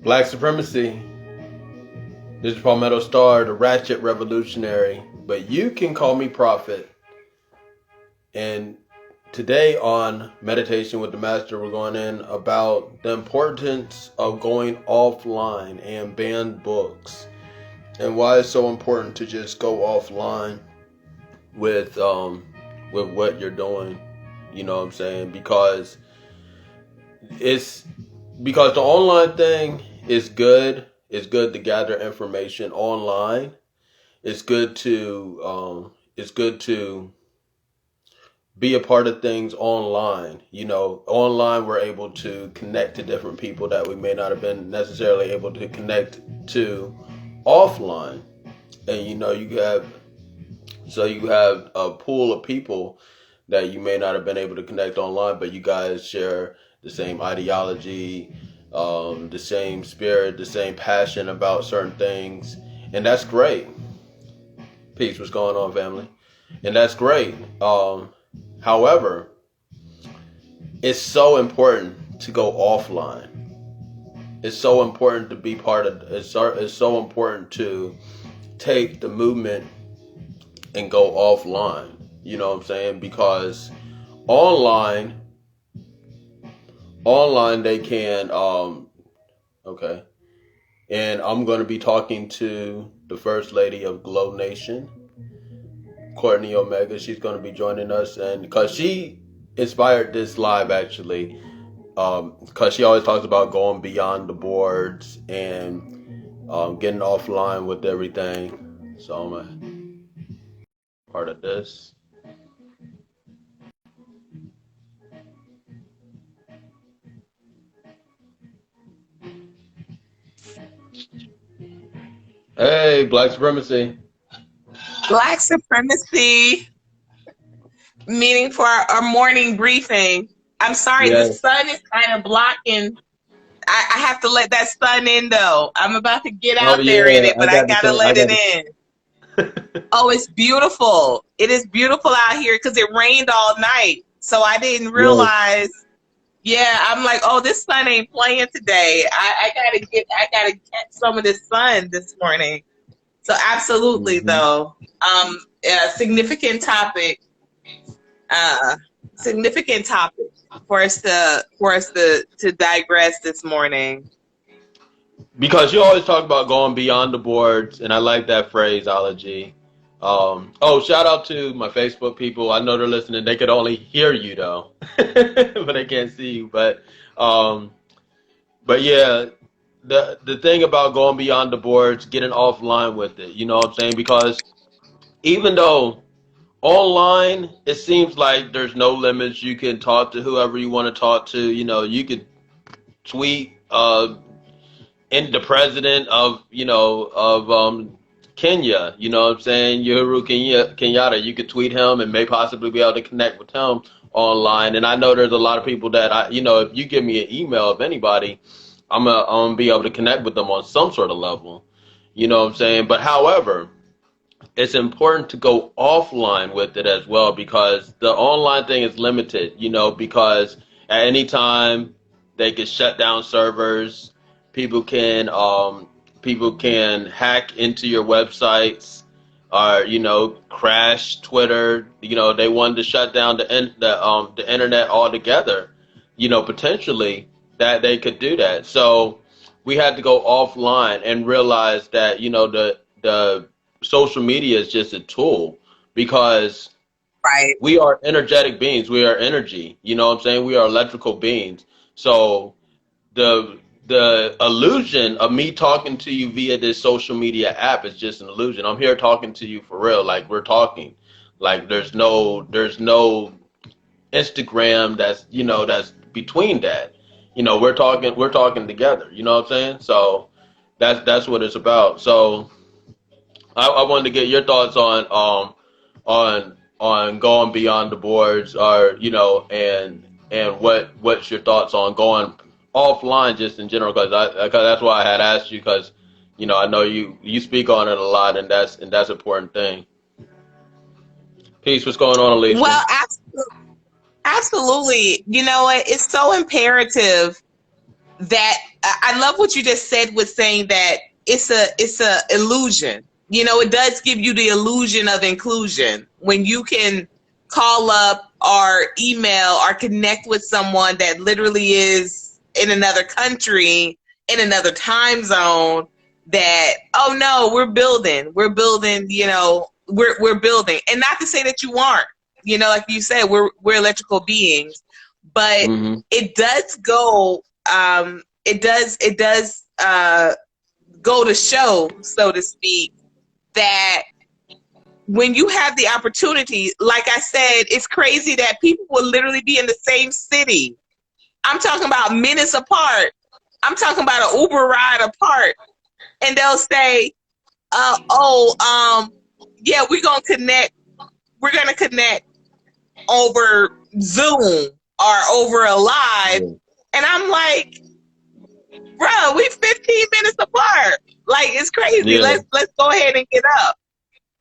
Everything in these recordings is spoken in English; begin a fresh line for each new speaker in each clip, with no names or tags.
Black Supremacy. This is Palmetto Star, the Ratchet Revolutionary. But you can call me Prophet. And today on Meditation with the Master, we're going in about the importance of going offline and banned books. And why it's so important to just go offline with what you're doing. You know what I'm saying? Because the online thing is good. It's good to gather information online. It's good to be a part of things online. You know, online we're able to connect to different people that we may not have been necessarily able to connect to offline. And you know, you have a pool of people that you may not have been able to connect online, but you guys share the same ideology, the same spirit, the same passion about certain things, and that's great. Peace, what's going on, family? And that's great. However, it's so important to go offline. It's so important to be part of. It's so important to take the movement and go offline. You know what I'm saying? Because online they can okay. And I'm going to be talking to the First Lady of Glow Nation, Courtney Omega. She's going to be joining us, and because she inspired this live actually, because she always talks about going beyond the boards and getting offline with everything. So I'm a part of this. Hey, Black Supremacy.
Black Supremacy meeting for our morning briefing. I'm sorry, the sun is kind of blocking. I have to let that sun in though. I'm about to get out there in it, but I gotta let it in. Oh, it's beautiful. It is beautiful out here because it rained all night. So I didn't realize. Yeah, I'm like, oh, this sun ain't playing today. I gotta catch some of this sun this morning. So absolutely though. Significant topic for us to digress this morning.
Because you always talk about going beyond the boards, and I like that phraseology. Shout out to my Facebook people. I know they're listening. They could only hear you though, but they can't see you. But yeah, the thing about going beyond the boards, getting offline with it. You know what I'm saying? Because even though online, it seems like there's no limits. You can talk to whoever you want to talk to. You know, you could tweet and the president of Kenya, you know what I'm saying, Uhuru Kenyatta. You could tweet him and may possibly be able to connect with him online. And I know there's a lot of people that if you give me an email of anybody, I'm gonna be able to connect with them on some sort of level. You know what I'm saying? But however, it's important to go offline with it as well, because the online thing is limited, because at any time they could shut down servers. People can hack into your websites, or crash Twitter. They wanted to shut down the internet altogether. Potentially that they could do that. So we had to go offline and realize that the social media is just a tool, because we are energetic beings. We are energy. You know what I'm saying? We are electrical beings. So the illusion of me talking to you via this social media app is just an illusion. I'm here talking to you for real. Like, we're talking. Like, there's no Instagram that's between that. We're talking together. You know what I'm saying? So that's what it's about. So I wanted to get your thoughts on going beyond the boards, or and what's your thoughts on going offline just in general, because that's why I had asked you, because I know you speak on it a lot, and that's an important thing. Peace, what's going on, Alicia?
Well, absolutely. You know what? It's so imperative that I love what you just said with saying that it's a illusion. You know, it does give you the illusion of inclusion when you can call up or email or connect with someone that literally is in another country, in another time zone, that, oh no, we're building, you know, we're building. And not to say that you aren't, you know, like you said, we're electrical beings, but it does go, it does go to show, so to speak, that when you have the opportunity, like I said, it's crazy that people will literally be in the same city. I'm talking about minutes apart. I'm talking about an Uber ride apart. And they'll say, yeah, we're going to connect over Zoom or over a live. And I'm like, bro, we 15 minutes apart. Like, it's crazy. Yeah. Let's go ahead and get up.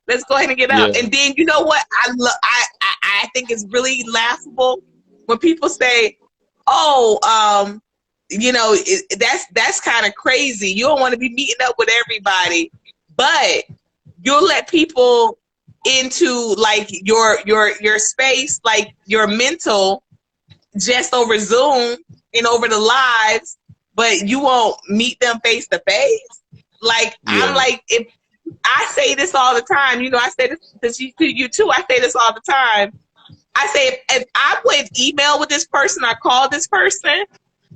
Let's go ahead and get up. And then, you know what? I think it's really laughable when people say, oh, you know, that's kind of crazy. You don't want to be meeting up with everybody, but you'll let people into like your space, like your mental, just over Zoom and over the lives, but you won't meet them face to face. Like, I'm like, if I say this all the time, you know, I say this to you too. I say this all the time. I say, if I would email with this person, I call this person,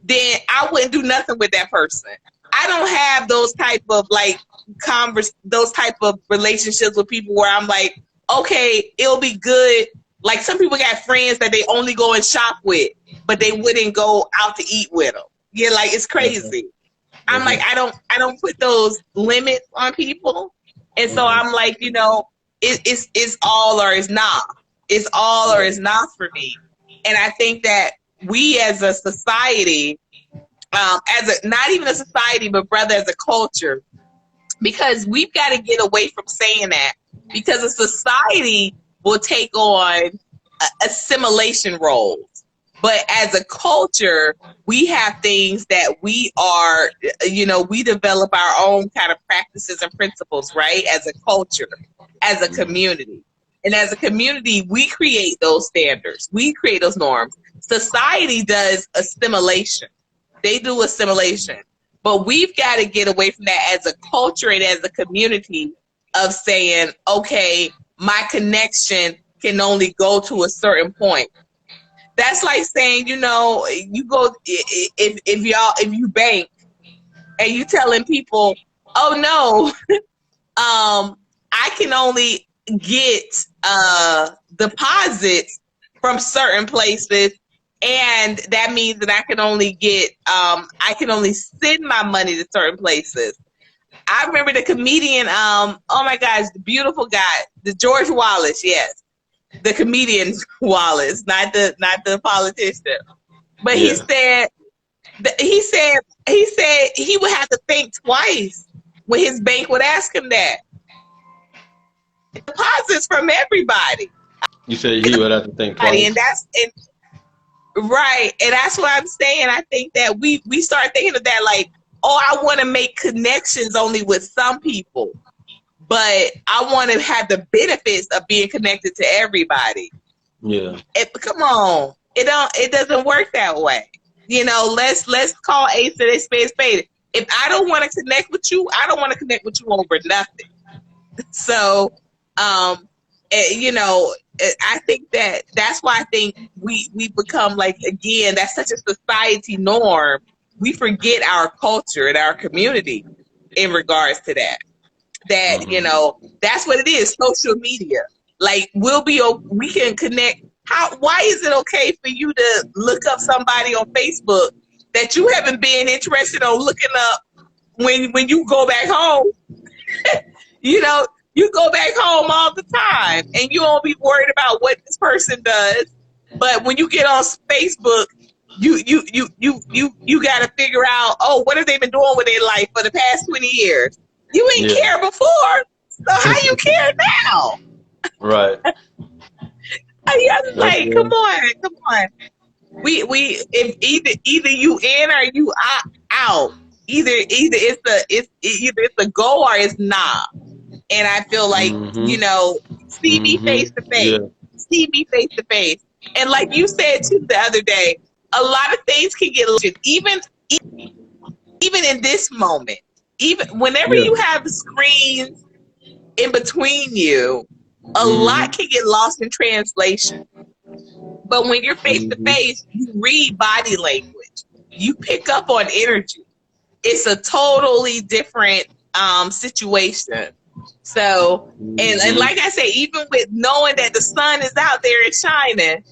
then I wouldn't do nothing with that person. I don't have those type of like those type of relationships with people where I'm like, okay, it'll be good. Like, some people got friends that they only go and shop with, but they wouldn't go out to eat with them. Yeah, like, it's crazy. I'm like, I don't put those limits on people. And so I'm like, you know, it's all or it's not. It's all or it's not for me. And I think that we as a society, not even a society, but rather as a culture, because we've got to get away from saying that, because a society will take on assimilation roles. But as a culture, we have things that we are, you know, we develop our own kind of practices and principles, right? As a culture, as a community. And as a community, we create those standards. We create those norms. Society does assimilation. They do assimilation. But we've got to get away from that as a culture and as a community of saying, okay, my connection can only go to a certain point. That's like saying, you know, you go, if you bank and you telling people, oh no, I can only get deposits from certain places, and that means that I can only get I can only send my money to certain places. I remember the comedian, oh my gosh, the beautiful guy, the George Wallace, yes. The comedian Wallace, not the politician. But he said he would have to think twice when his bank would ask him that. Deposits from everybody.
You said he would have to think twice.
Right. And that's what I'm saying. I think that we start thinking of that like, oh, I want to make connections only with some people, but I want to have the benefits of being connected to everybody.
Yeah.
Come on. It doesn't work that way. You know, let's call Ace a spade. If I don't want to connect with you, I don't want to connect with you over nothing. So, you know, I think that's why I think we become like, again, that's such a society norm. We forget our culture and our community in regards to that. That, you know, that's what it is, social media. Like, we can connect. Why is it okay for you to look up somebody on Facebook that you haven't been interested on looking up when you go back home? You know, you go back home all the time and you won't be worried about what this person does. But when you get on Facebook, you got to figure out, oh, what have they been doing with their life for the past 20 years? You ain't care before, so how you care now?
Right.
I was like, come on. we if either you in or you out. Either it's a go or it's not. And I feel like,
Mm-hmm.
see me
Mm-hmm.
face to face.
Yeah.
See me face to face. And like you said too the other day, a lot of things can get even in this moment. Even whenever
Yeah.
you have screens in between you, a lot
Mm-hmm.
can get lost in translation. But when you're face to
Mm-hmm.
face, you read body language. You pick up on energy. It's a totally different situation. So, and
Mm-hmm.
like I say, even with knowing that the sun is out there and shining,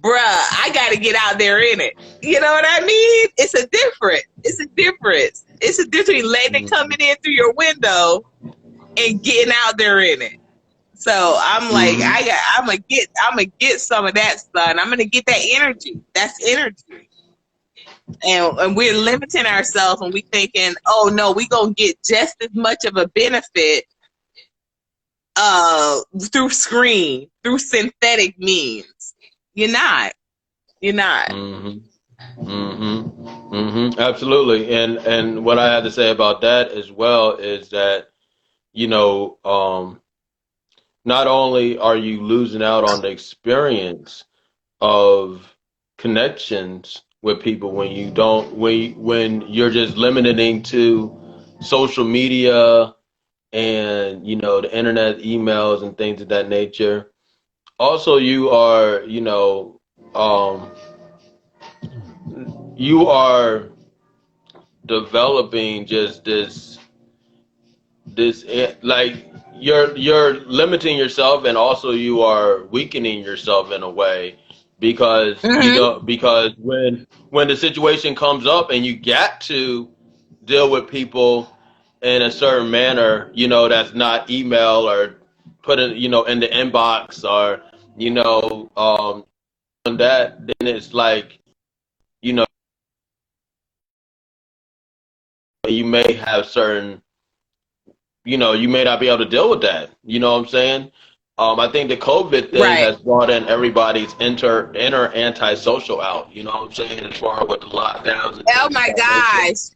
bruh, I got to get out there in it. You know what I mean? It's a difference. It's a difference. It's a difference between letting it coming in through your window and getting out there in it. So I'm like,
Mm-hmm.
I'm gonna get some of that sun. I'm gonna get that energy. That's energy. And we're limiting ourselves and we thinking, oh no, we gonna get just as much of a benefit through screen, through synthetic means. You're not. You're not.
Mm-hmm. Mm-hmm. Mm-hmm. Absolutely. And what I had to say about that as well is that, you know, not only are you losing out on the experience of connections with people when you don't when you're just limiting to social media and the internet emails and things of that nature. Also, you are um, you are developing just this like you're limiting yourself, and also you are weakening yourself in a way because
Mm-hmm.
when the situation comes up and you got to deal with people in a certain manner, that's not email or put in in the inbox or on that, then it's like you know you may have certain you may not be able to deal with that. You know what I'm saying? I think the COVID thing
Right.
has brought in everybody's inner antisocial out. You know what I'm saying? As far with the lockdowns and
Oh
things of
my
that nature.
gosh.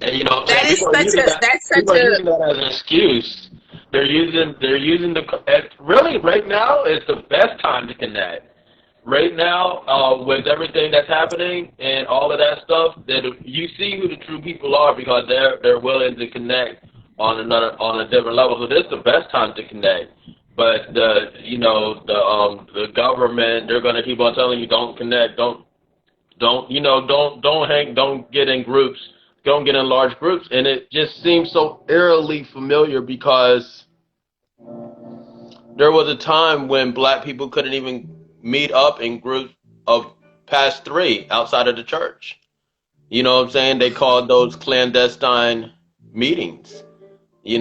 And you know what I'm
That
saying?
is such a that's such
People are
a
using that as an excuse. They're using really right now is the best time to connect. Right now, with everything that's happening and all of that stuff, that you see who the true people are because they're willing to connect on a different level. So this is the best time to connect. But the government, they're gonna keep on telling you don't connect, don't hang, don't get in groups, don't get in large groups, and it just seems so eerily familiar because there was a time when black people couldn't even meet up in groups of past three outside of the church. You know what I'm saying? They called those clandestine meetings. They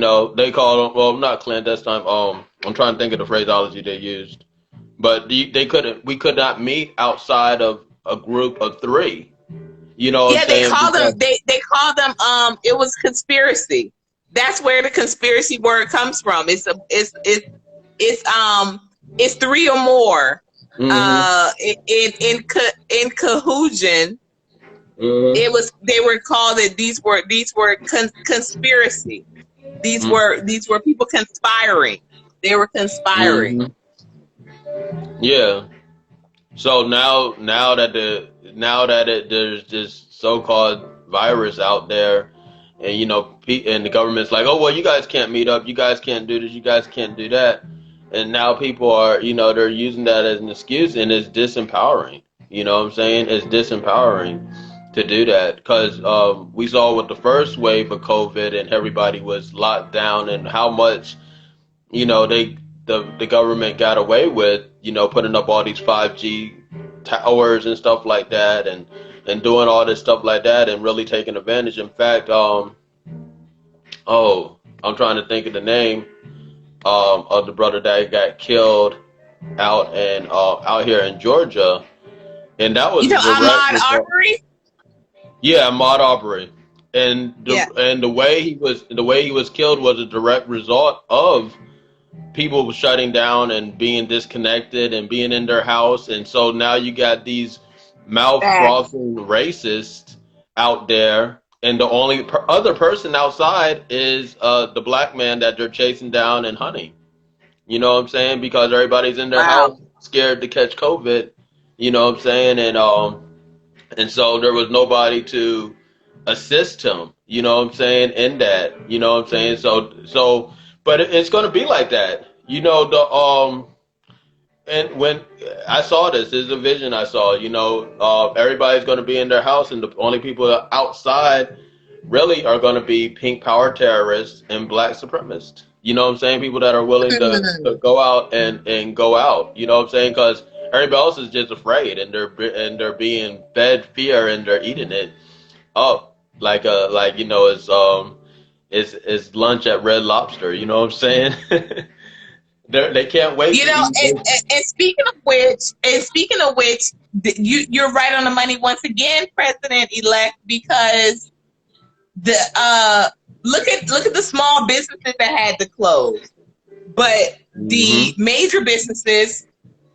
called them, well, not clandestine. I'm trying to think of the phraseology they used, but we could not meet outside of a group of three. You know what I'm
yeah, they
saying?
call them
Because
they call them it was conspiracy. That's where the conspiracy word comes from. It's three or more
mm-hmm,
in cohesion.
mm-hmm,
They were called it. These were conspiracy. These were people conspiring. They were conspiring.
mm-hmm. Yeah. So now that there's this so-called virus out there, and and the government's like, oh well, you guys can't meet up, you guys can't do this, you guys can't do that, and now people are they're using that as an excuse, and it's disempowering. You know what I'm saying? It's disempowering to do that because we saw with the first wave of COVID and everybody was locked down, and how much the government got away with putting up all these 5G towers and stuff like that, and doing all this stuff like that, and really taking advantage. In fact, I'm trying to think of the name of the brother that got killed out here in Georgia, and that
You
was
know
a direct
Ahmaud
result.
Arbery?
Yeah, Ahmaud Arbery, and
Yeah.
the way he was killed was a direct result of people shutting down and being disconnected and being in their house. And so now you got these mouth
Facts.
frothing racist out there, and the only other person outside is the black man that they're chasing down and hunting. You know what I'm saying? Because everybody's in their
Wow.
house scared to catch COVID. You know what I'm saying? And so there was nobody to assist him. You know what I'm saying? In that. You know what I'm saying? But it's going to be like that. You know and when I saw this is a vision I saw. Everybody's going to be in their house, and the only people outside really are going to be pink power terrorists and black supremacists. You know what I'm saying? People that are willing to go out and go out. You know what I'm saying? Because everybody else is just afraid, and they're being fed fear, and they're eating it up like it's lunch at Red Lobster. You know what I'm saying? They can't wait
You
to
know,
eat this.
and speaking of which, you're right on the money once again, President elect, because the look at the small businesses that had to close, but the
Mm-hmm.
major businesses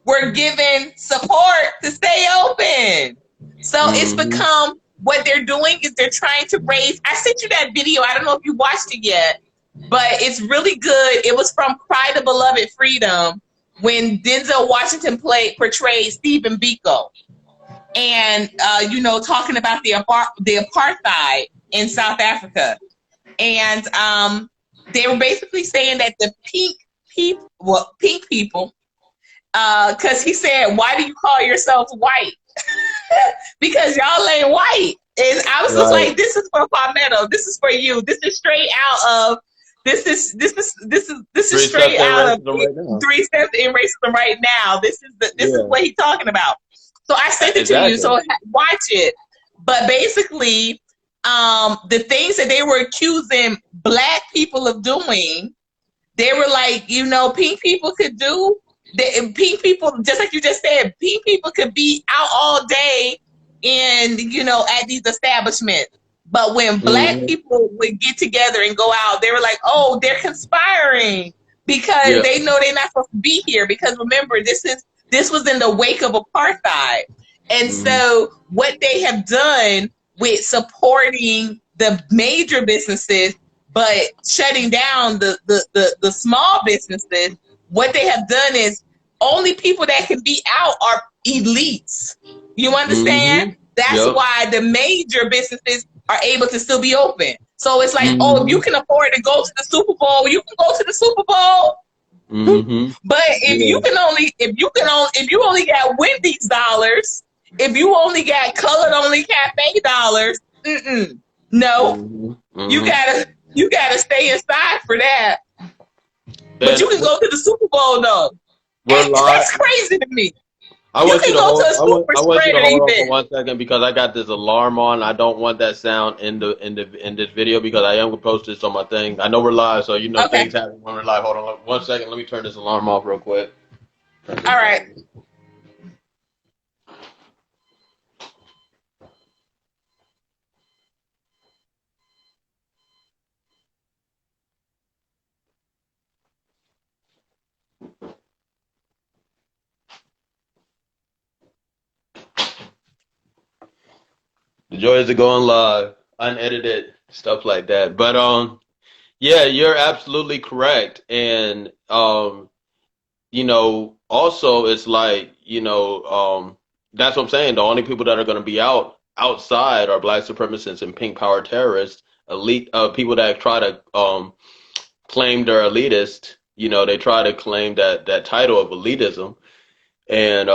were given support to stay open. So it's
Mm-hmm.
become what they're doing is they're trying to raise. I sent you that video. I don't know if you watched it yet, but it's really good. It was from Cry the Beloved Freedom when Denzel Washington portrayed Stephen Biko, and talking about the apartheid in South Africa, and they were basically saying that the pink people, because he said, "Why do you call yourselves white?" Because y'all ain't white. And I was just
Right.
like, "This is for Palmetto. This is for you. This is straight out of this is
Three steps
straight
in
out of
racism right now.
3 steps in racism right now. This is
Yeah.
what he's talking about." So I sent it to you.
Exactly.
So watch it. But basically, the things that they were accusing black people of doing, they were like, pink people could do. Pink people, just like you just said, pink people could be out all day at these establishments. But when black
Mm-hmm.
people would get together and go out, they were like, "Oh, they're conspiring because
Yeah.
they know they're not supposed to be here." Because remember, this was in the wake of apartheid. And
Mm-hmm.
so what they have done with supporting the major businesses but shutting down the small businesses, what they have done is only people that can be out are elites. You understand?
Mm-hmm.
That's
Yep.
why the major businesses are able to still be open. So it's like, oh, if you
Mm-hmm.
can afford to go to the Super Bowl, you can go to the Super Bowl.
Mm-hmm.
But
Yeah.
if you only got Wendy's dollars, if you only got colored only cafe dollars, no,
Mm-hmm.
you
Mm-hmm.
gotta stay inside for that. But
And
you can go to the Super Bowl though.
we're
And
live.
that's crazy to me.
I
You
want you
can
to
go to
hold.
a super
I want you to
spreader
hold on for
event.
1 second because I got this alarm on. I don't want that sound in this video because I am gonna post this on my thing. I know we're live, so
Okay.
things happen when we're live. Hold on 1 second. Let me turn this alarm off real quick. Turn
All
this
right.
off. The joys of going live, unedited stuff like that. But yeah, you're absolutely correct. And also it's like, that's what I'm saying. The only people that are going to be outside are black supremacists and pink power terrorists, elite people that try to claim they're elitist. They try to claim that title of elitism, and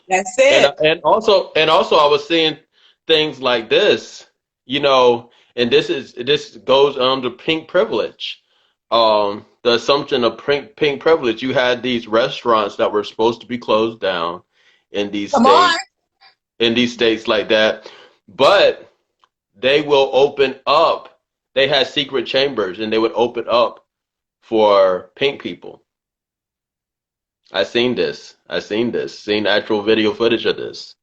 That's it.
and also I was seeing things like this, and this goes under pink privilege. The assumption of pink privilege. You had these restaurants that were supposed to be closed down in these
Come on.
states, like that, but they will open up. They had secret chambers, and they would open up for pink people. I seen this. Seen actual video footage of this.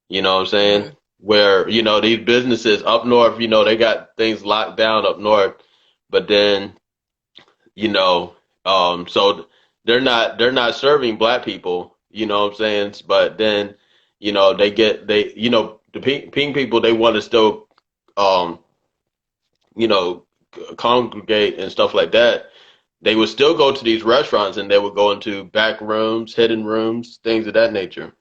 You know what I'm saying?
Mm.
Where, these businesses up north, they got things locked down up north, but then, so they're not serving black people, you know what I'm saying? But then The pink people, they want to still, um, you know, congregate and stuff like that. They would still go to these restaurants and they would go into back rooms, hidden rooms, things of that nature.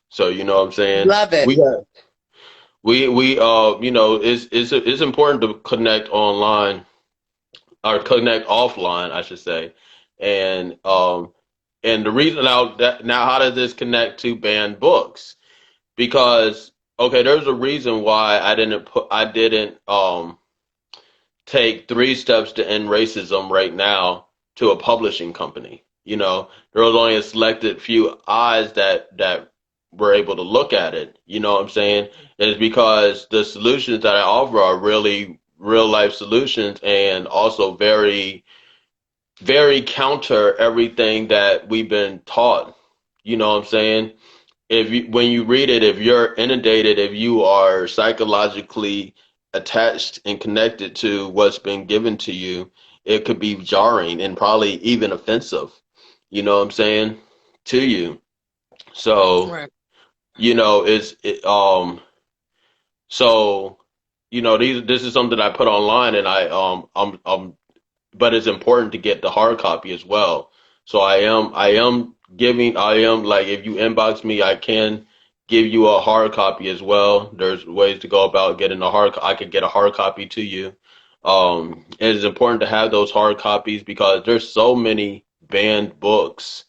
So you know what I'm saying?
Love it.
We got it's important to connect online or connect offline, I should say. And the reason now how does this connect to banned books? Because okay, there's a reason why I didn't take 3 steps to end racism right now to a publishing company. There was only a selected few eyes that were able to look at it. You know what I'm saying? And it's because the solutions that I offer are really real life solutions and also very, very counter everything that we've been taught. You know what I'm saying? When you read it, if you're inundated, if you are psychologically attached and connected to what's been given to you, it could be jarring and probably even offensive. You know what I'm saying? To you. So,
Right.
you know, it's it, so this is something I put online and but it's important to get the hard copy as well. So I am like, if you inbox me, I can give you a hard copy as well. There's ways to go about getting I could get a hard copy to you. And it's important to have those hard copies because there's so many banned books,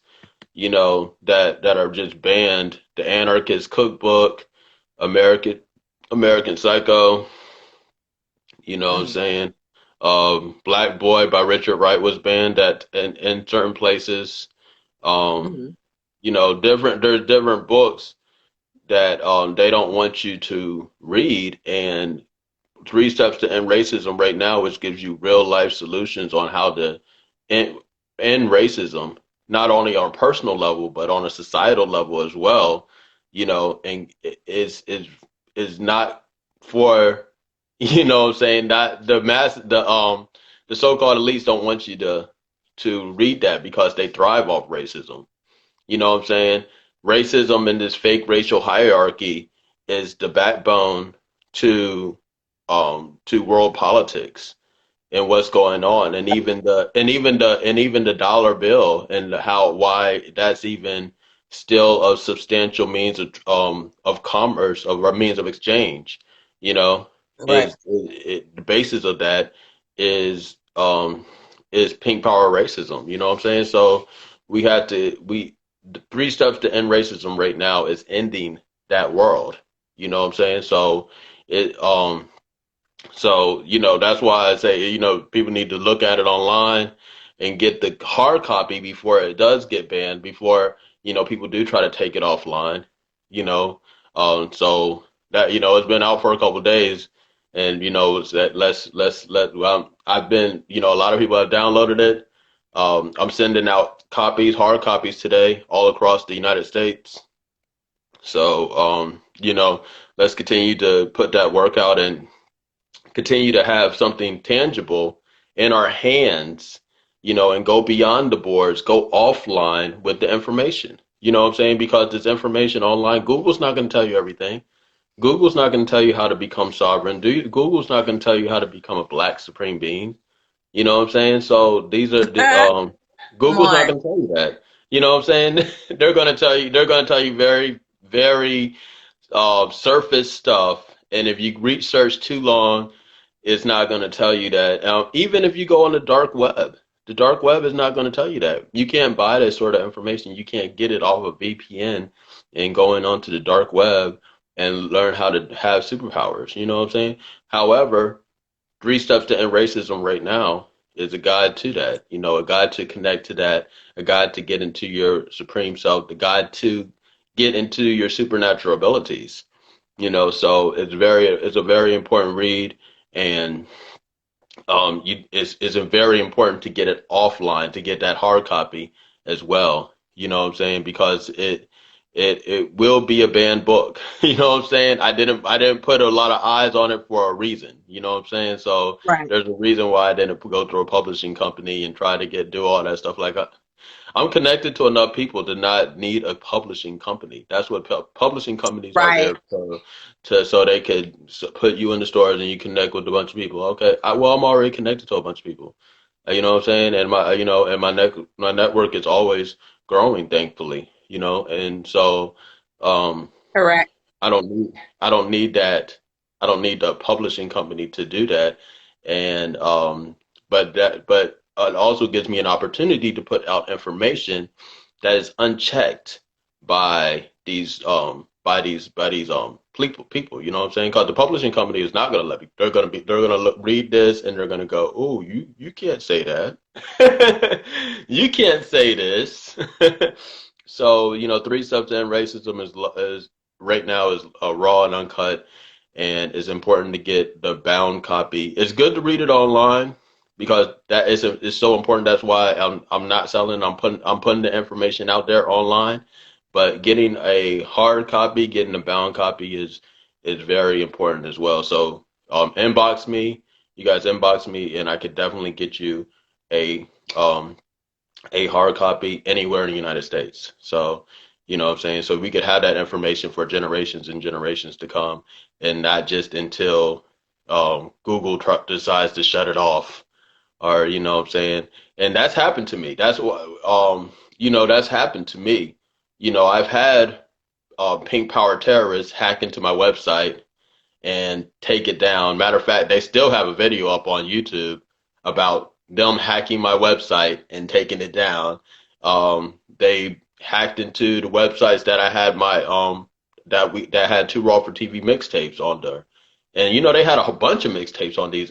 that are just banned. The Anarchist Cookbook, American American Psycho, you know what I'm
Mm-hmm.
saying? Black Boy by Richard Wright was banned in certain places. Um,
Mm-hmm.
there's different books that they don't want you to read. And 3 steps to end racism right now, which gives you real life solutions on how to end, end racism, not only on a personal level but on a societal level as well. And is not for what I'm saying, not the so-called elites don't want you to read that because they thrive off racism. You know what I'm saying? Racism and this fake racial hierarchy is the backbone to world politics and what's going on, and even the dollar bill and why that's even still a substantial means of commerce, of a means of exchange. You know,
Right.
the basis of that is is pink power racism. You know what I'm saying? So we had to we the 3 steps to end racism right now is ending that world. You know what I'm saying? It that's why I say, people need to look at it online and get the hard copy before it does get banned, before, people do try to take it offline, you know. So that, it's been out for a couple of days and, it's that I've been, a lot of people have downloaded it. I'm sending out hard copies today all across the United States. So, let's continue to put that work out and continue to have something tangible in our hands, and go beyond the boards, go offline with the information. You know what I'm saying? Because this information online, Google's not going to tell you everything. Google's not going to tell you how to become sovereign. Google's not going to tell you how to become a black supreme being. You know what I'm saying? So
Come
Google's not
on.
going to tell you that. You know what I'm saying? They're going to tell you very, very surface stuff. And if you research too long, it's not going to tell you that. Even if you go on the dark web is not going to tell you that. You can't buy that sort of information. You can't get it off of VPN and going onto the dark web and learn how to have superpowers. You know what I'm saying? However, 3 steps to end racism right now is a guide to that. A guide to connect to that, a guide to get into your supreme self, the guide to get into your supernatural abilities. So it's a very important read, and it's very important to get it offline, to get that hard copy as well. You know what I'm saying? Because it will be a banned book. You know what I'm saying? I didn't put a lot of eyes on it for a reason. You know what I'm saying? So
Right.
there's a reason why I didn't go through a publishing company and try to do all that stuff like that. I'm connected to enough people to not need a publishing company. That's what publishing companies are
Right.
there to so they could put you in the stores and you connect with a bunch of people. Okay, well, I'm already connected to a bunch of people. You know what I'm saying? And my network is always growing, thankfully. And so um,
Correct.
I don't need that. I don't need the publishing company to do that. And but it also gives me an opportunity to put out information that is unchecked by these people. You know what I'm saying? Because the publishing company is not going to let me. They're gonna read this and they're going to go, oh, you can't say that. You can't say this. So, Three Steps to End Racism is right now is raw and uncut, and it's important to get the bound copy. It's good to read it online because that is so important. That's why I'm not selling. I'm putting the information out there online, but getting a hard copy, getting a bound copy is very important as well. So inbox me, you guys inbox me, and I could definitely get you a um a hard copy anywhere in the United States. So, what I'm saying? So we could have that information for generations and generations to come and not just until Google decides to shut it off or, what I'm saying? And that's happened to me. That's what, that's happened to me. I've had pink power terrorists hack into my website and take it down. Matter of fact, they still have a video up on YouTube about them hacking my website and taking it down. They hacked into the websites that I had my that had two Raw for TV mixtapes on there, and they had a whole bunch of mixtapes on the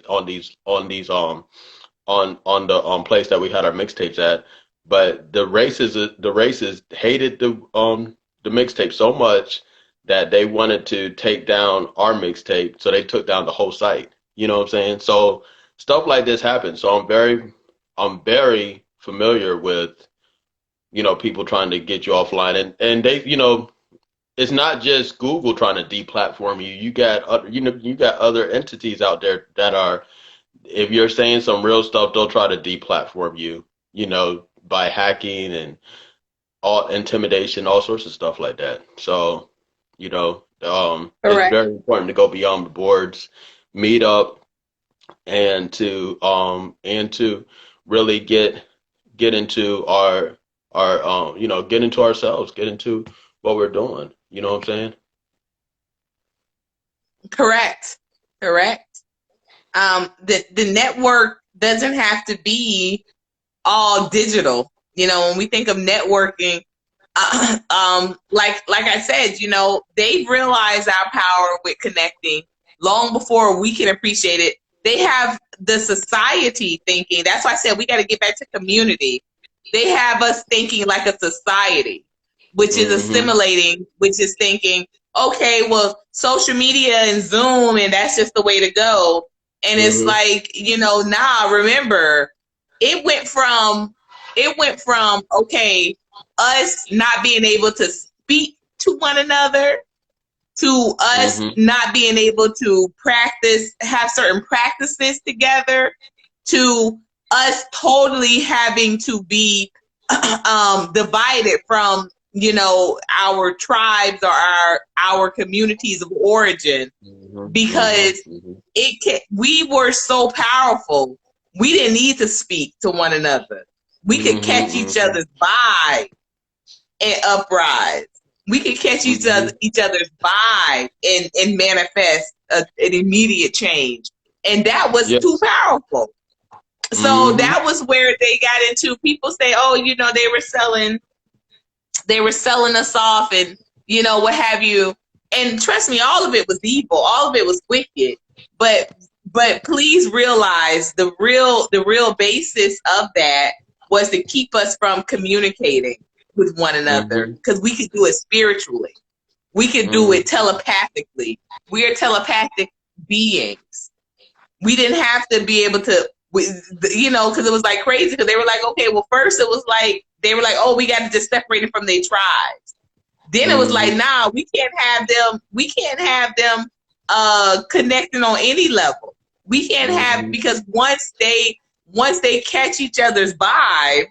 place that we had our mixtapes at. But the races hated the mixtape so much that they wanted to take down our mixtape, so they took down the whole site. You know what I'm saying? So stuff like this happens. So I'm very familiar with people trying to get you offline, and they it's not just Google trying to deplatform you. You got other entities out there that are, if you're saying some real stuff, they'll try to deplatform you. By hacking and all intimidation, all sorts of stuff like that. So it's
Correct.
very important to go beyond the boards, meet up, and to really get into our get into ourselves, get into what we're doing. You know what I'm saying?
Correct. Correct. The network doesn't have to be all digital. When we think of networking, like I said, they've realized our power with connecting long before we can appreciate it. They have the society thinking. That's why I said we got to get back to community. They have us thinking like a society, which is
Mm-hmm.
assimilating, which is thinking, okay, well, social media and Zoom, and that's just the way to go. And it's
Mm-hmm.
like, nah, remember, it went from okay, us not being able to speak to one another to us
Mm-hmm.
not being able to have certain practices together to us totally having to be divided from our tribes or our communities of origin,
Mm-hmm.
because
Mm-hmm.
we were so powerful, we didn't need to speak to one another. We could catch each
Mm-hmm.
other's vibe and uprise. We could catch
Mm-hmm.
each other's vibe and manifest an immediate change. And that was too
Yes.
powerful. So
Mm-hmm.
that was where they got into. People say, oh, they were selling us off and what have you. And trust me, all of it was evil. All of it was wicked. But please realize the real basis of that was to keep us from communicating with one another,
Mm-hmm.
because we could do it spiritually. We could do
Mm-hmm.
it telepathically. We are telepathic beings. We didn't have to be able to, because it was like crazy. Because they were like, okay, well, first it was like they were like, oh, we got to just separate it from their tribes. Then it was like,
Mm-hmm.
nah, we can't have them. We can't have them connecting on any level. We can't have,
Mm-hmm.
because once they catch each other's vibe,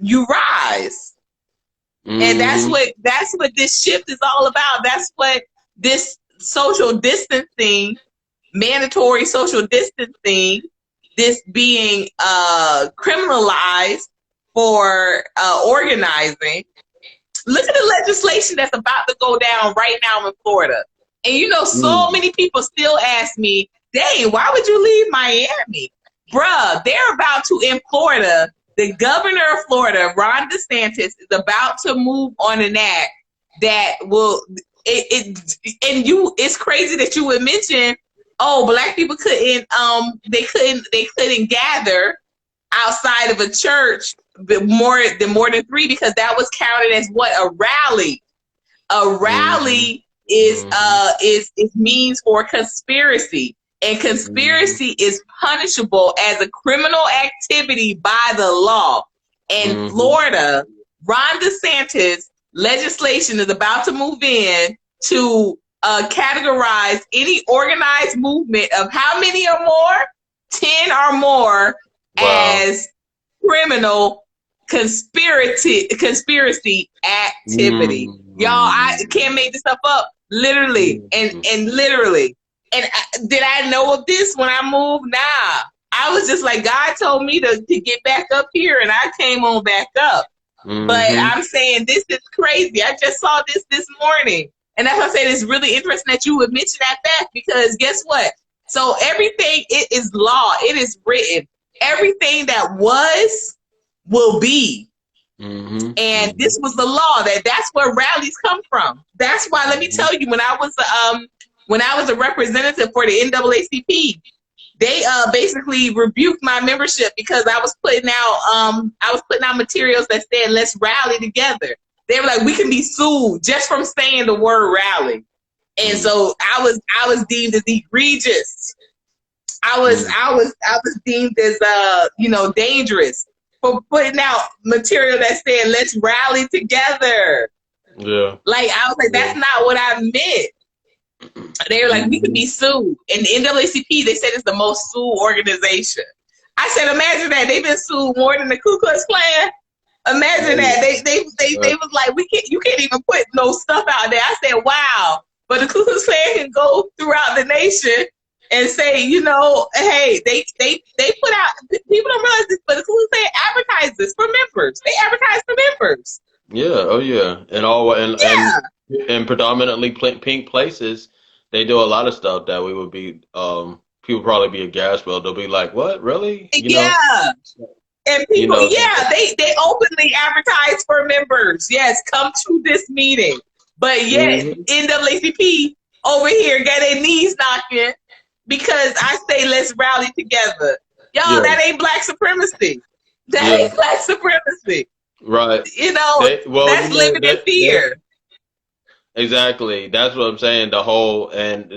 you rise. And that's what this shift is all about. That's what this social distancing, mandatory social distancing, this being criminalized for organizing. Look at the legislation that's about to go down right now in Florida. And you know, so many people still ask me, dang, why would you leave Miami? Bruh, they're about to, in Florida, the governor of Florida, Ron DeSantis, is about to move on an act that will, it's crazy that you would mention, oh, Black people couldn't gather outside of a church more than 3, because that was counted as what? A rally. A rally is means for conspiracy, and conspiracy is punishable as a criminal activity by the law. In Florida, Ron DeSantis legislation is about to move in to categorize any organized movement of how many or more? 10 or more. Wow. As criminal conspiracy activity. Y'all, I can't make this stuff up. Literally and literally. And did I know of this when I moved? Nah. I was just like, God told me to get back up here, and I came on back up. But I'm saying this is crazy. I just saw this morning. And that's why I said it's really interesting that you would mention that fact, because guess what? So everything, it is law. It is written. Everything that was will be. And this was the law. That's where rallies come from. That's why, let me tell you, when I was a representative for the NAACP, they basically rebuked my membership because I was putting out materials that said, let's rally together. They were like, we can be sued just from saying the word rally. And so I was deemed as egregious. I was deemed as dangerous for putting out material that said, let's rally together. Yeah. Like, I was like, that's not what I meant. They were like, we could be sued. And the NAACP, they said it's the most sued organization. I said, imagine that. They've been sued more than the Ku Klux Klan. Imagine that. They was like, you can't even put no stuff out there. I said, wow. But the Ku Klux Klan can go throughout the nation and say, hey, they put out, people don't realize this, but the Ku Klux Klan advertises for members. They advertise for members.
Yeah, oh yeah. And predominantly pink places, they do a lot of stuff that we would be, people probably be aghast. Well, they'll be like, what, really?
Yeah. And people, they openly advertise for members. Yes, come to this meeting. But yet, NAACP over here got their knees knocking because I say let's rally together. Y'all, that ain't Black supremacy. That ain't Black supremacy.
Right.
That's living in fear.
Exactly. That's what I'm saying. The whole, and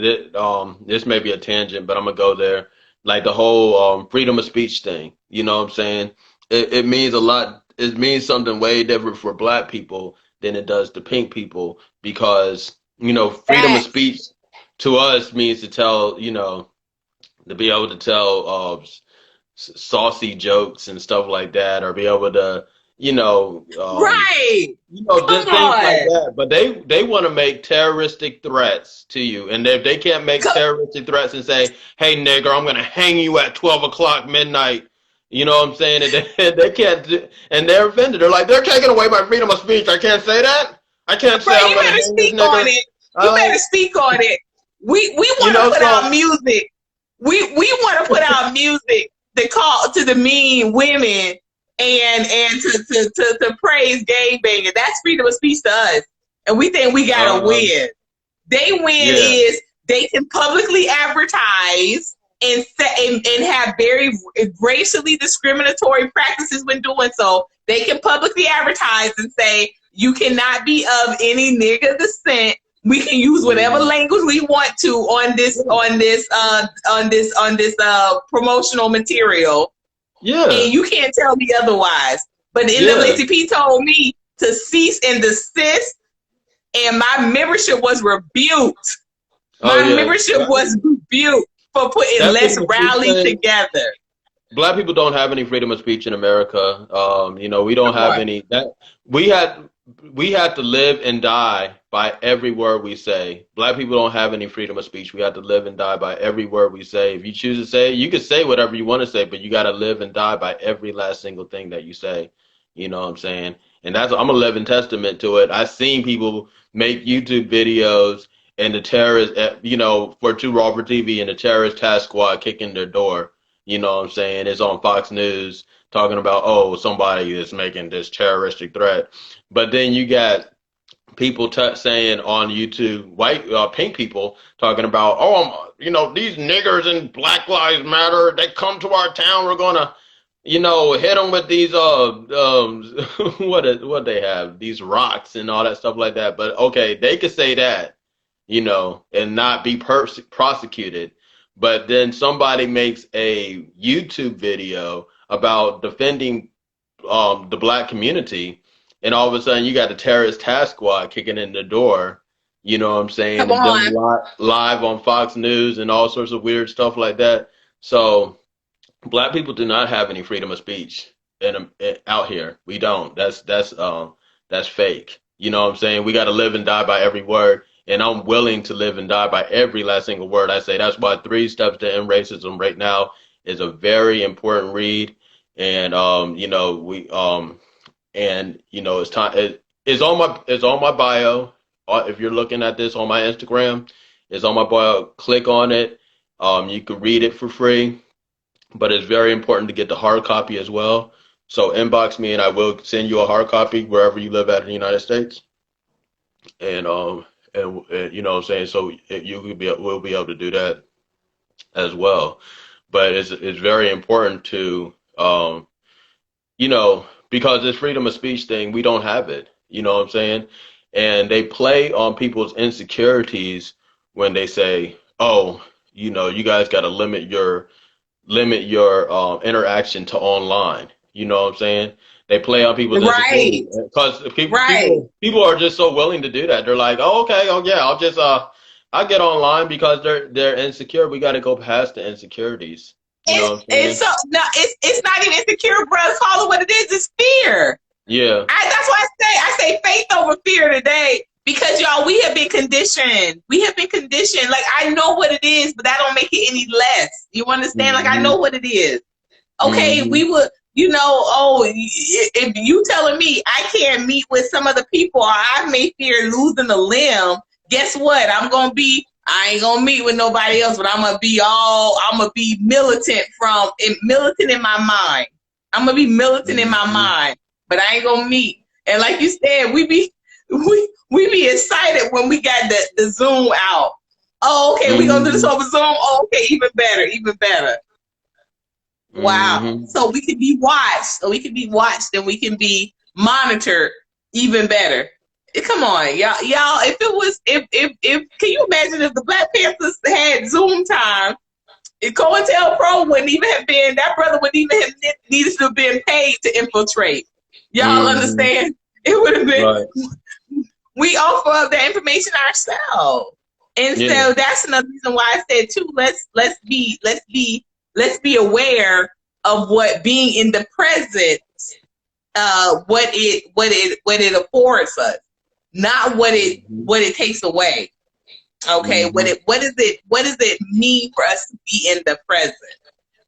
this may be a tangent, but I'm gonna go there. Like the whole freedom of speech thing. You know what I'm saying? It means a lot. It means something way different for Black people than it does to pink people, because freedom of speech to us means to tell, to be able to tell saucy jokes and stuff like that, or be able to
right.
Just things like that. But they want to make terroristic threats to you, and if they can't make terroristic threats and say, "Hey, nigger, I'm gonna hang you at 12 o'clock midnight," you know what I'm saying? And they can't, and they're offended. They're like, they're taking away my freedom of speech. I can't say that. I can't say.
Right, you better speak on it. You better speak on it. We want to put out music. We want to put out music that call to demean women. And to praise gay banging. That's freedom of speech to us. And we think we gotta win. They win is they can publicly advertise and have very racially discriminatory practices when doing so. They can publicly advertise and say, you cannot be of any nigger descent. We can use whatever language we want to on this promotional material.
Yeah.
And you can't tell me otherwise. But the NAACP told me to cease and desist, and my membership was rebuked. My membership was rebuked for putting let's rally together.
Black people don't have any freedom of speech in America. You know, we don't
Come
have
on.
any that we had we had to live and die by every word we say. Black people don't have any freedom of speech. We have to live and die by every word we say. If you choose to say, you can say whatever you want to say, but you got to live and die by every last single thing that you say. You know what I'm saying? And that's I'm a living testament to it. I've seen people make YouTube videos and the terrorists, you know, for Too Raw for TV and the terrorist task squad kicking their door. You know what I'm saying? It's on Fox News talking about, oh, somebody is making this terroristic threat. But then you got people saying on YouTube, white, pink people talking about, oh, you know, these niggers and Black Lives Matter, they come to our town, we're gonna, you know, hit them with these, what they have, these rocks and all that stuff like that. But okay, they could say that, you know, and not be prosecuted. But then somebody makes a YouTube video about defending the black community, and all of a sudden you got the terrorist task squad kicking in the door. You know what I'm saying?
Come
And them
on.
live on Fox News and all sorts of weird stuff like that. So black people do not have any freedom of speech out here. We don't. That's fake. You know what I'm saying? We got to live and die by every word, and I'm willing to live and die by every last single word I say. That's why Three Steps to End Racism right now is a very important read, and you know and you know it's time. It's on my bio. If you're looking at this on my Instagram, it's on my bio. Click on it. You can read it for free, but it's very important to get the hard copy as well. So inbox me and I will send you a hard copy wherever you live at in the United States. And you know what I'm saying? So you could we'll be able to do that as well. But it's very important to you know, because this freedom of speech thing, we don't have it. You know what I'm saying? And they play on people's insecurities when they say, "Oh, you know, you guys got to limit your interaction to online." You know what I'm saying? They play on people's
Right.
insecurities because
Right.
people are just so willing to do that. They're like, "Oh, okay, oh yeah, I'll get online because they're insecure. We got to go past the insecurities." You know what I'm
It's
saying?
so no, it's not even insecure, bro. Call it what it is. It's fear.
Yeah.
That's why I say faith over fear today, because y'all, we have been conditioned. We have been conditioned. Like, I know what it is, but that don't make it any less. You understand? Like, I
Hmm.
know what it is. Okay,
Hmm.
we would, you know, oh, if you telling me I can't meet with some of the people, or I may fear losing a limb, guess what? I ain't gonna meet with nobody else, but I'm gonna be militant in my mind. I'm gonna be militant in my
Hmm.
mind, but I ain't gonna meet. And like you said, we be excited when we got the Zoom out. Oh, okay, we gonna do this
Hmm.
over Zoom. Oh, okay, even better, even better. Wow.
Hmm.
So we can be watched. So we can be watched and we can be monitored even better. Come on, y'all. If it was, if can you imagine if the Black Panthers had Zoom time? If COINTELPRO wouldn't even have been, that brother wouldn't even have needed to have been paid to infiltrate. Y'all
Hmm.
understand? It would have
Right.
been, we offer up that information ourselves. And
Yeah.
so that's another reason why I said too, let's be aware of what being in the present, what it affords us, not
Hmm.
what it takes away. Okay,
Hmm.
what does it mean for us to be in the present?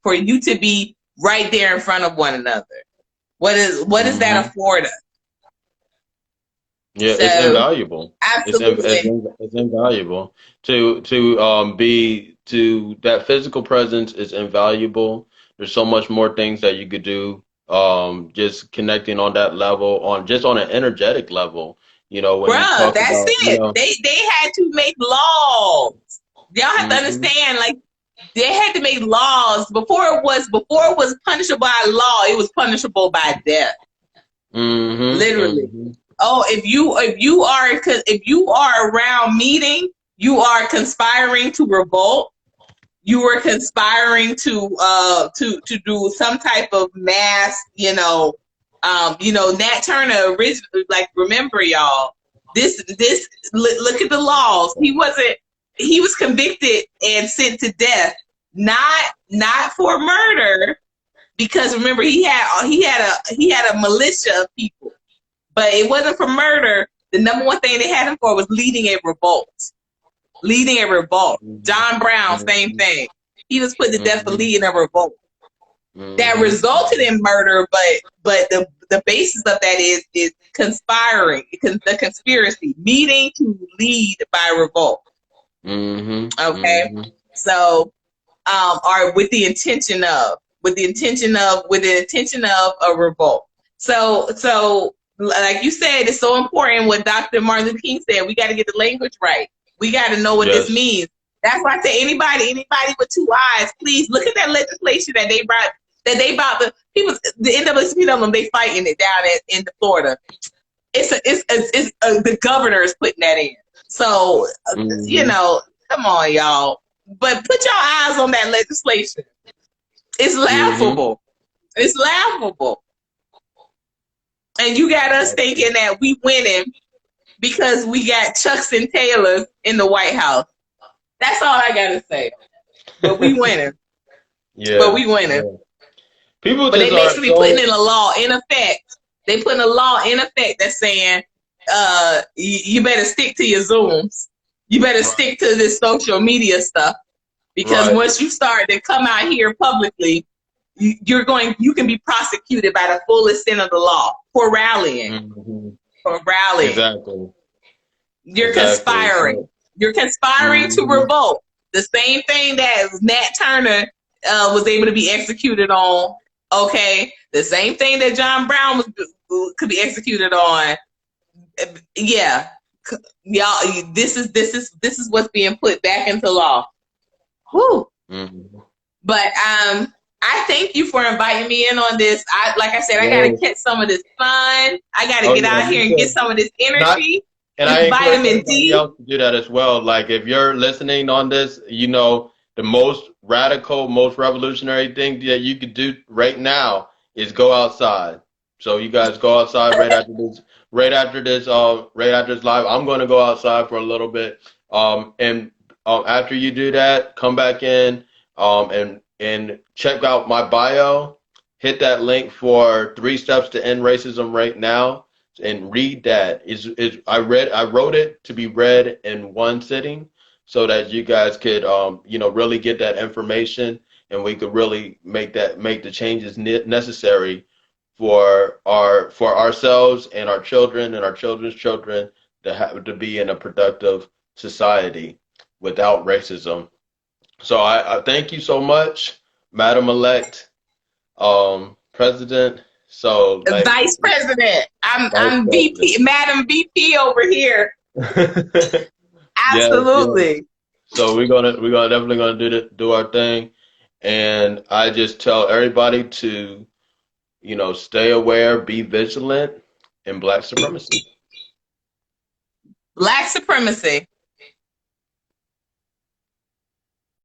For you to be right there in front of one another. What does that
Hmm.
afford us?
Yeah, it's
So
invaluable.
absolutely.
It's invaluable to be to that physical presence is invaluable. There's so much more things that you could do. Just connecting on that level, on an energetic level. You know, when you
Bruh,
talk
that's
about, you
it.
know.
They had to make laws. Y'all have to
Hmm.
understand, like they had to make laws before it was punishable by law, it was punishable by death.
Hmm.
Literally.
Hmm.
Oh, if you are around meeting, you are conspiring to revolt. You were conspiring to do some type of mass, Nat Turner originally, like, remember y'all, look at the laws. He was convicted and sent to death, not for murder, because remember he had a militia of people, but it wasn't for murder. The number one thing they had him for was leading a revolt. Leading a revolt. John Brown, same thing. He was put to death for leading a revolt. That resulted in murder, but the basis of that is conspiring, the conspiracy, meeting to lead by revolt. Okay, so or with the intention of a revolt. So like you said, it's so important what Dr. Martin Luther King said. We got to get the language right. We got to know what this means. That's why I say anybody with two eyes, please look at that legislation that they brought. That they about the NAACP, they fighting it down in Florida. The governor is putting that in. So you know, come on, y'all. But put your eyes on that legislation. It's laughable. It's laughable. And you got us thinking that we winning because we got Chucks and Taylors in the White House. That's all I gotta say. But we winning. But we winning.
Yeah. People
but they basically putting in a law in effect. They putting a law in effect that's saying, you better stick to your Zooms. You better stick to this social media stuff. Because once you start to come out here publicly, you can be prosecuted by the full extent of the law for rallying. For rallying.
Exactly.
You're conspiring. You're conspiring to revolt. The same thing that Nat Turner was able to be executed on. Okay, the same thing that John Brown could be executed on. Yeah, y'all. This is what's being put back into law. Whew. But I thank you for inviting me in on this. Like I said, I gotta catch some of this fun. I gotta get out here and get some of this energy.
And I encourage everybody else to do that as well. Like if you're listening on this, you know, the most radical, most revolutionary thing that you could do right now is go outside. So you guys go outside right after this live. I'm going to go outside for a little bit. And after you do that, come back in and check out my bio. Hit that link for 3 Steps to End Racism right now. And read that. I wrote it to be read in one sitting so that you guys could really get that information and we could really make the changes necessary for ourselves and our children and our children's children to be in a productive society without racism. So I thank you so much, Madam Elect, President. So
Vice President, I'm VP, Madam VP over here. Absolutely.
Yes. So we're gonna definitely do our thing, and I just tell everybody to, stay aware, be vigilant, and Black supremacy.
Black supremacy.